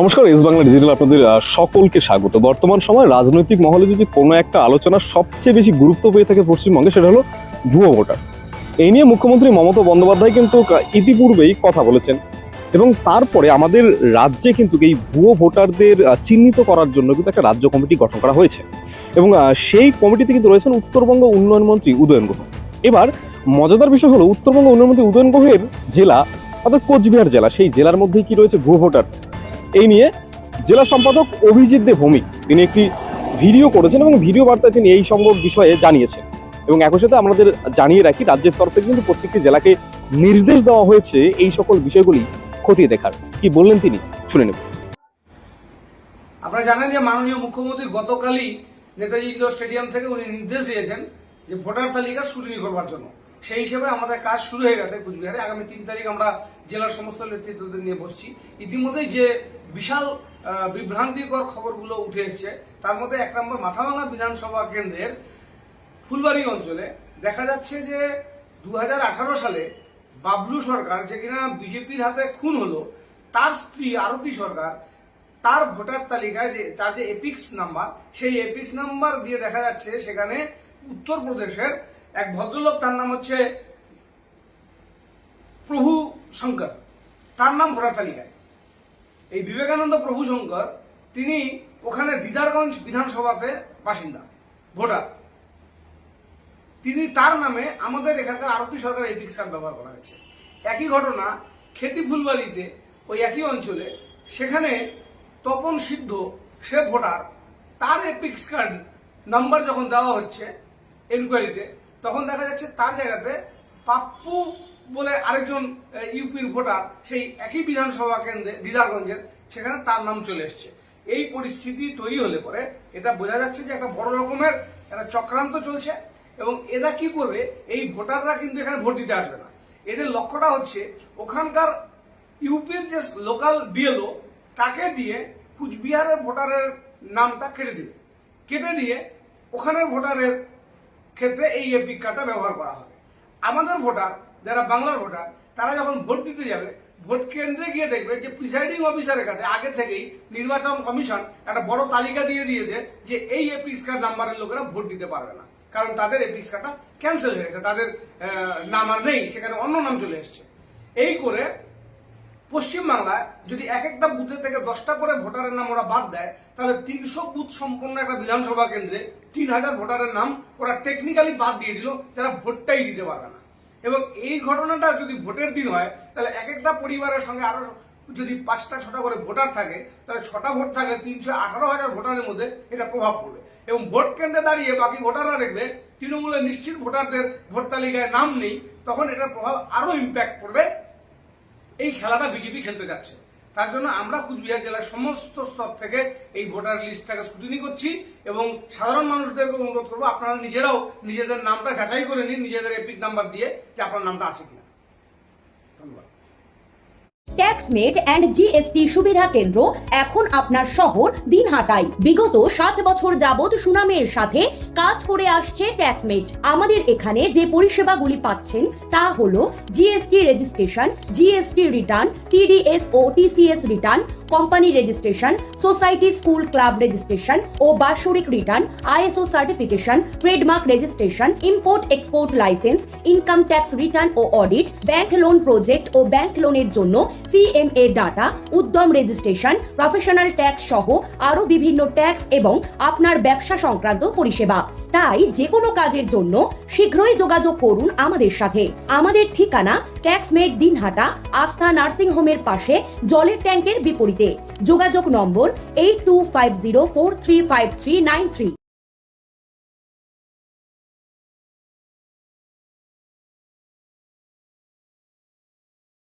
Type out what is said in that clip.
নমস্কার, S Bangla digital আপনাদের সকলকে স্বাগত। বর্তমান সময় রাজনৈতিক মহলে যদি কোনো একটা আলোচনা সবচেয়ে বেশি গুরুত্ব পেয়ে থাকে পশ্চিমবঙ্গে, সেটা হলো ভুয়ো ভোটার। এই নিয়ে মুখ্যমন্ত্রী মমতা বন্দ্যোপাধ্যায় কিন্তু ইতিপূর্বেই কথা বলেছেন এবং তারপরে আমাদের রাজ্যে কিন্তু এই ভুয়ো ভোটারদের চিহ্নিত করার জন্য কিন্তু একটা রাজ্য কমিটি গঠন করা হয়েছে এবং সেই কমিটিতে কিন্তু রয়েছেন উত্তরবঙ্গ উন্নয়ন মন্ত্রী উদয়ন গুহ। এবার মজাদার বিষয় হলো উত্তরবঙ্গ উন্নয়ন মন্ত্রী উদয়ন গুহের জেলা অর্থাৎ কোচবিহার জেলা, সেই জেলার মধ্যেই কি রয়েছে ভুয়ো ভোটার। এই নিয়ে জেলা সম্পাদক অভিজিৎ দে ভৌমিক তিনি একটি ভিডিও করেছেন এবং ভিডিও বার্তায় তিনি এই সম্ভব বিষয়ে জানিয়েছেন এবং একই সাথে আমাদের জানিয়ে রাখি, রাজ্যের তরফ থেকে কিন্তু প্রত্যেকটি জেলাকে নির্দেশ দেওয়া হয়েছে এই সকল বিষয়গুলি খতিয়ে দেখার। কি বললেন তিনি, শুনে নেব। আপনারা জানেন যে মাননীয় মুখ্যমন্ত্রী গতকালই নেতাজি ইন্ডোর স্টেডিয়াম থেকে উনি নির্দেশ দিয়েছেন যে ভোটার তালিকা স্ক্রুটিনি করবার জন্য। সেই হিসেবে আমাদের কাজ শুরু হয়ে গেছে কুচবিহারে। আগামী 3 তারিখ আমরা জেলার সমস্ত নেতৃত্বদের নিয়ে বসছি। ইতিমধ্যেই যে বিশাল বিভ্রান্তিকর খবরগুলো উঠে এসছে, তার মধ্যে 1 নম্বর মাথাভাঙা বিধানসভা কেন্দ্রের ফুলবাড়ি অঞ্চলে দেখা যাচ্ছে যে 2018 সালে বাবলু সরকার, যে কিনা বিজেপির হাতে খুন হলো, তার স্ত্রী আরতি সরকার, তার ভোটার তালিকায় যে তার যে এপিক্স নাম্বার, সেই এপিক্স নাম্বার দিয়ে দেখা যাচ্ছে সেখানে উত্তরপ্রদেশের এক ভদ্রলোক, তার নাম হচ্ছে প্রভু শঙ্কর, তার নাম ভোটার তালিকায়। এই বিবেকানন্দ প্রভু শঙ্কর তিনি ওখানে দিদারগঞ্জ বিধানসভাতে বাসিন্দা ভোটার। তিনি তার নামে আমাদের এখানকার আরতি সরকার এপিক্স কার্ড ব্যবহার করা হয়েছে। একই ঘটনা খেতি ফুলবাড়িতে, ওই একই অঞ্চলে, সেখানে তপন সিদ্ধ সে ভোটার, তার এপিক্স কার্ড নাম্বার যখন দেওয়া হচ্ছে এনকোয়ারিতে, তখন দেখা যাচ্ছে তার জায়গাতে পাপ্পু বলে আরেকজন ইউপির ভোটার, সেই একই বিধানসভা কেন্দ্রে দিদারগঞ্জের, সেখানে তার নাম চলে এসছে। এই পরিস্থিতি তৈরি হলে পরে এটা বোঝা যাচ্ছে যে একটা বড় রকমের একটা চক্রান্ত চলছে এবং এরা কি করবে, এই ভোটাররা কিন্তু এখানে ভোট দিতে আসবে না। এদের লক্ষ্যটা হচ্ছে ওখানকার ইউপির যে লোকাল বিএলও, তাকে দিয়ে কুচবিহারের ভোটারের নামটা কেটে দিবে, কেটে দিয়ে ওখানের ভোটারের ক্ষেত্রে এই এপিক কার্ডটা ব্যবহার করা হবে। আমাদের ভোটার যারা বাংলার ভোটার, তারা যখন ভোট দিতে যাবে, ভোট কেন্দ্রে গিয়ে দেখবে যে প্রিসাইডিং অফিসারের কাছে আগে থেকেই নির্বাচন কমিশন একটা বড় তালিকা দিয়ে দিয়েছে যে এই এপিক্স কার্ড নাম্বারের লোকেরা ভোট দিতে পারবে না, কারণ তাদের এপিক্স কার্ডটা ক্যান্সেল হয়ে গেছে, তাদের নাম আর নেই, সেখানে অন্য নাম চলে এসছে। এই করে পশ্চিমবাংলায় যদি এক একটা বুথে থেকে 10টা করে ভোটারের নাম ওরা বাদ দেয়, তাহলে 300 বুথ সম্পন্ন একটা বিধানসভা কেন্দ্রে 3000 ভোটারের নাম ওরা টেকনিক্যালি বাদ দিয়ে দিল, যারা ভোটটাই দিতে পারবে না। এবং এই ঘটনাটা যদি ভোটের দিন হয়, তাহলে এক একটা পরিবারের সঙ্গে আরো যদি 5টা 6টা করে ভোটার থাকে, তাহলে 6টা ভোট থাকে 318,000 ভোটারের মধ্যে এটা প্রভাব পড়বে। এবং ভোট কেন্দ্রে দাঁড়িয়ে বাকি ভোটাররা দেখবে তৃণমূলের নিশ্চিত ভোটারদের ভোট তালিকায় নাম নেই, তখন এটার প্রভাব আরো ইম্প্যাক্ট পড়বে। এই খেলাটা বিজেপি খেলতে যাচ্ছে। তার জন্য আমরা কুচবিহার জেলার সমস্ত স্তর থেকে এই ভোটার লিস্টটাকে স্ক্রুটিনি করছি এবং সাধারণ মানুষদেরকে অনুরোধ করবো, আপনারা নিজেরাও নিজেদের নামটা যাচাই করে নিন, নিজেদের এপিক নাম্বার দিয়ে, যে আপনার নামটা আছে কিনা। ধন্যবাদ। ট্যাক্সমেট অ্যান্ড জিএসটি সুবিধা কেন্দ্র এখন আপনার শহর দিনহাটায়। বিগত 7 বছর যাবৎ সুনামের সাথে কাজ করে আসছে ট্যাক্সমেট। আমাদের এখানে যে পরিষেবাগুলি পাচ্ছেন তা হলো GST registration, GST return, TDS ও TCS return, company registration, society school club registration ও বাৎসরিক return, ISO certification, trademark registration, import export licence, income tax return ও অডিট, ব্যাংক লোন প্রজেক্ট ও ব্যাংক লোনের জন্য CMA data, Udyam registration, professional tax সহ আরো বিভিন্ন ট্যাক্স এবং আপনার ব্যবসা সংক্রান্ত পরিষেবা। তাই যে কোনো কাজের জন্য শীঘ্রই যোগাযোগ করুন আমাদের সাথে। আমাদের ঠিকানা ট্যাক্সমেট দিনহাটা, আস্থা নার্সিং হোমের পাশে, জলের ট্যাঙ্কের বিপরীতে। যোগাযোগ নম্বর 8250435393।